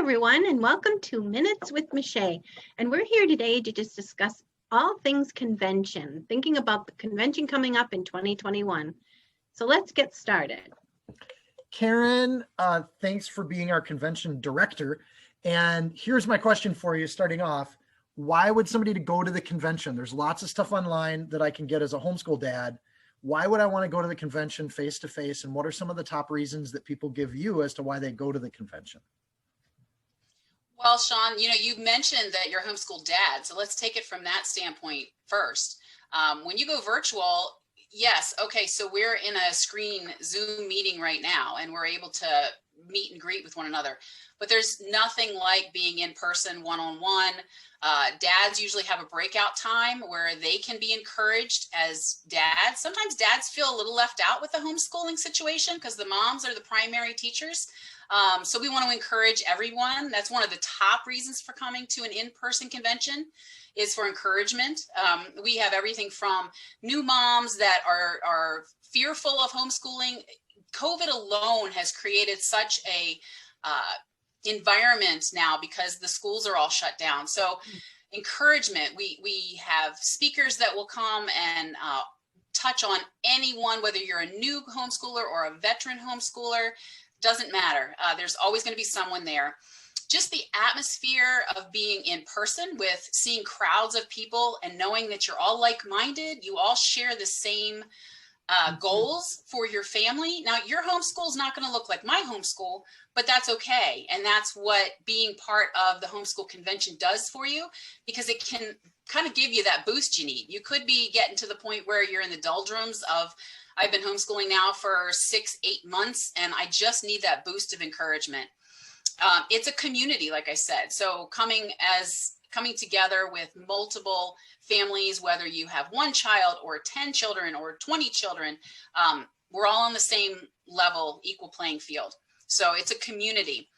everyone, and welcome to Minutes with MACHE. And we're here today to just discuss all things convention, thinking about the convention coming up in 2021. So let's get started. Karen, thanks for being our convention director. And here's my question for you starting off. Why would somebody go to the convention? There's lots of stuff online that I can get as a homeschool dad. Why would I want to go to the convention face to face? And what are some of the top reasons that people give you as to why they go to the convention? Well, Sean, you mentioned that you're a homeschool dad, so let's take it from that standpoint first. When you go virtual, yes, okay, so we're in a screen Zoom meeting right now, and we're able to meet and greet with one another. But there's nothing like being in person, one-on-one. Dads usually have a breakout time where they can be encouraged as dads. Sometimes dads feel a little left out with the homeschooling situation because the moms are the primary teachers. So we want to encourage everyone. That's one of the top reasons for coming to an in-person convention is for encouragement. We have everything from new moms that are fearful of homeschooling. COVID alone has created such a environment now because the schools are all shut down. So encouragement, we have speakers that will come and touch on anyone, whether you're a new homeschooler or a veteran homeschooler. Doesn't matter. There's always going to be someone there. Just the atmosphere of being in person with seeing crowds of people and knowing that you're all like-minded, you all share the same goals for your family. Now, your homeschool is not going to look like my homeschool, but that's okay. And that's what being part of the homeschool convention does for you, because it can kind of give you that boost you need. You could be getting to the point where you're in the doldrums of, I've been homeschooling now for 6-8 months, and I just need that boost of encouragement. It's a community, like I said. So coming together with multiple families, whether you have one child or 10 children or 20 children, we're all on the same level, equal playing field. So it's a community.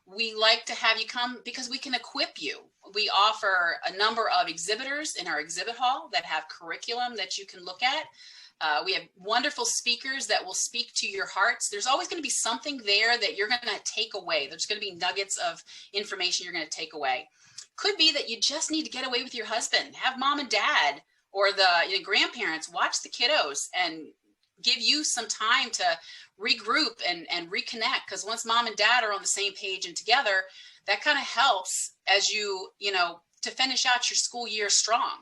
We like to have you come because we can equip you. We offer a number of exhibitors in our exhibit hall that have curriculum that you can look at. We have wonderful speakers that will speak to your hearts. There's always going to be something there that you're going to take away. There's going to be nuggets of information you're going to take away. Could be that you just need to get away with your husband, have mom and dad or the grandparents watch the kiddos and give you some time to regroup and reconnect. Because once mom and dad are on the same page and together, that kind of helps as you to finish out your school year strong.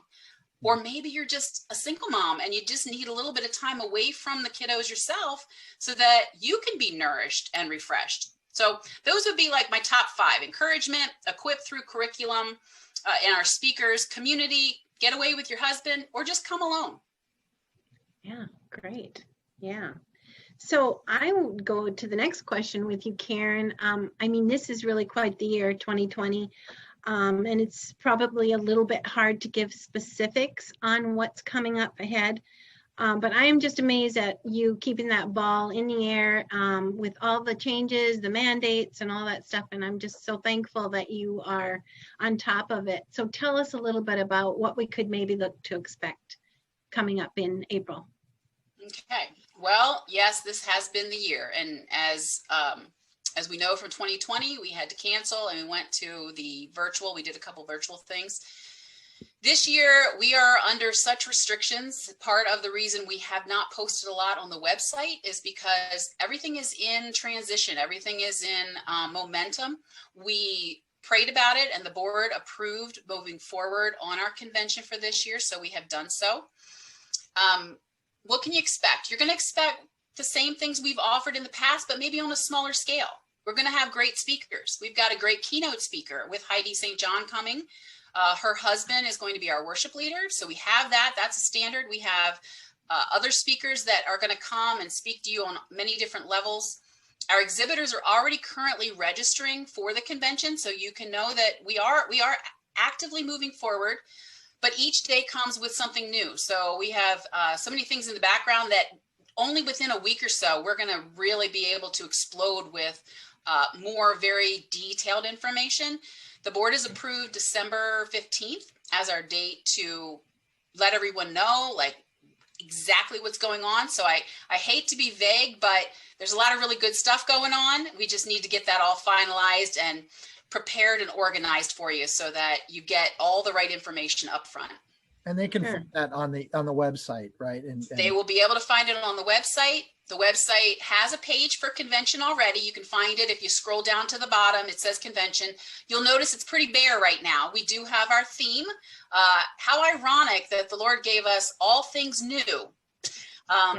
Or maybe you're just a single mom and you just need a little bit of time away from the kiddos yourself so that you can be nourished and refreshed. So those would be like my top 5: encouragement, equip through curriculum, and our speakers, community, get away with your husband, or just come alone. Yeah, great. Yeah. So I will go to the next question with you, Karen. This is really quite the year, 2020. And it's probably a little bit hard to give specifics on what's coming up ahead. But I am just amazed at you keeping that ball in the air with all the changes, the mandates and all that stuff. And I'm just so thankful that you are on top of it. So tell us a little bit about what we could maybe look to expect coming up in April. Okay. Well, yes, this has been the year. And as we know from 2020, we had to cancel and we went to the virtual. We did a couple virtual things. This year, we are under such restrictions. Part of the reason we have not posted a lot on the website is because everything is in transition. Everything is in momentum. We prayed about it and the board approved moving forward on our convention for this year. So we have done so. What can you expect? You're going to expect the same things we've offered in the past, but maybe on a smaller scale. We're going to have great speakers. We've got a great keynote speaker with Heidi St. John coming. Her husband is going to be our worship leader. So we have that. That's a standard. We have other speakers that are going to come and speak to you on many different levels. Our exhibitors are already currently registering for the convention. So you can know that we are actively moving forward, but each day comes with something new. So we have so many things in the background that only within a week or so, we're going to really be able to explode with more very detailed information. The board has approved December 15th as our date to let everyone know exactly what's going on. So I hate to be vague, but there's a lot of really good stuff going on. We just need to get that all finalized and prepared and organized for you so that you get all the right information up front. And they can Sure. find that on the website, right? And They will be able to find it on the website. The website has a page for convention already. You can find it if you scroll down to the bottom. It says convention. You'll notice it's pretty bare right now. We do have our theme. How ironic that the Lord gave us all things new,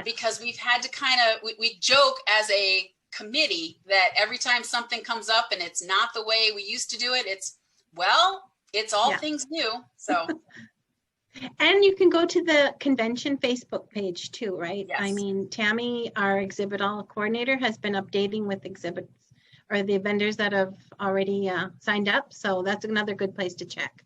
because we've had to kind of, we joke as a committee that every time something comes up and it's not the way we used to do it, it's all things new. So. And you can go to the convention Facebook page too, right? Yes. I mean, Tammy, our exhibit hall coordinator, has been updating with exhibits or the vendors that have already signed up. So that's another good place to check.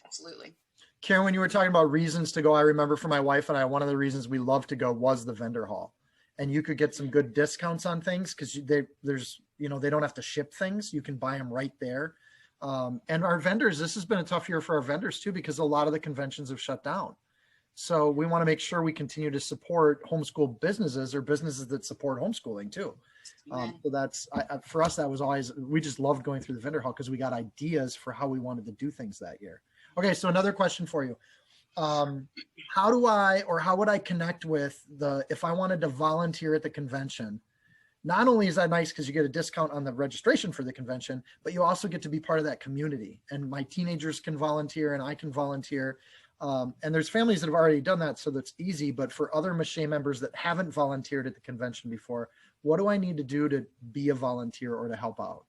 Absolutely. Karen, when you were talking about reasons to go, I remember for my wife and I, one of the reasons we love to go was the vendor hall. And you could get some good discounts on things because they don't have to ship things. You can buy them right there. And our vendors, this has been a tough year for our vendors too, because a lot of the conventions have shut down. So we want to make sure we continue to support homeschool businesses or businesses that support homeschooling too. So that's, for us, that was always, we just loved going through the vendor hall because we got ideas for how we wanted to do things that year. Okay. So another question for you. How would I connect with if I wanted to volunteer at the convention? Not only is that nice because you get a discount on the registration for the convention, but you also get to be part of that community. And my teenagers can volunteer and I can volunteer. And there's families that have already done that, so that's easy. But for other MACHE members that haven't volunteered at the convention before, what do I need to do to be a volunteer or to help out?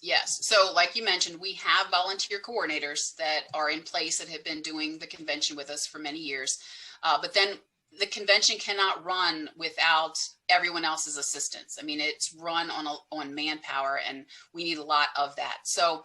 Yes. So like you mentioned, we have volunteer coordinators that are in place that have been doing the convention with us for many years. But then the convention cannot run without everyone else's assistance. I mean, it's run on manpower and we need a lot of that. So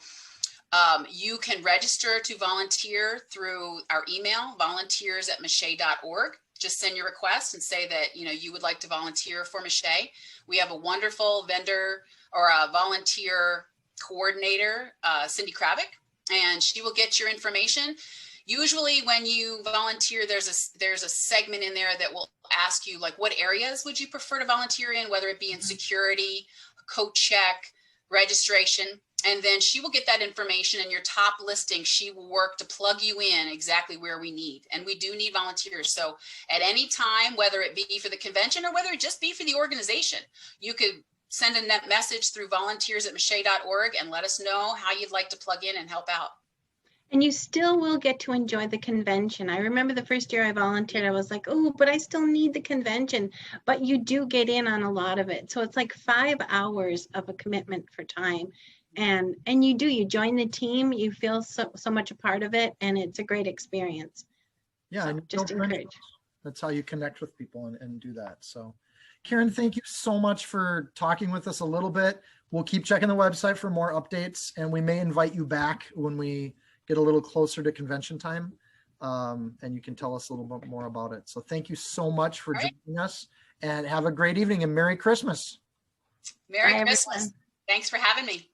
you can register to volunteer through our email, volunteers@mache.org. Just send your request and say that, you would like to volunteer for MACHE. We have a wonderful vendor or a volunteer coordinator, Cindy Kravick, and she will get your information. Usually when you volunteer, there's a segment in there that will ask you, like, what areas would you prefer to volunteer in, whether it be in security, coat check, registration. And then she will get that information, and your top listing, she will work to plug you in exactly where we need. And we do need volunteers. So at any time, whether it be for the convention or whether it just be for the organization, you could send a net message through volunteers@mache.org and let us know how you'd like to plug in and help out. And you still will get to enjoy the convention. I remember the first year I volunteered, I was like, oh, but I still need the convention. But you do get in on a lot of it. So it's like 5 hours of a commitment for time. And you join the team, you feel so much a part of it, and it's a great experience. Yeah, So and just encourage. That's how you connect with people and do that. So Karen, thank you so much for talking with us a little bit. We'll keep checking the website for more updates, and we may invite you back when we get a little closer to convention time, and you can tell us a little bit more about it. So thank you so much for joining us, and have a great evening and Merry Christmas. Merry Bye, Christmas. everyone. Thanks for having me.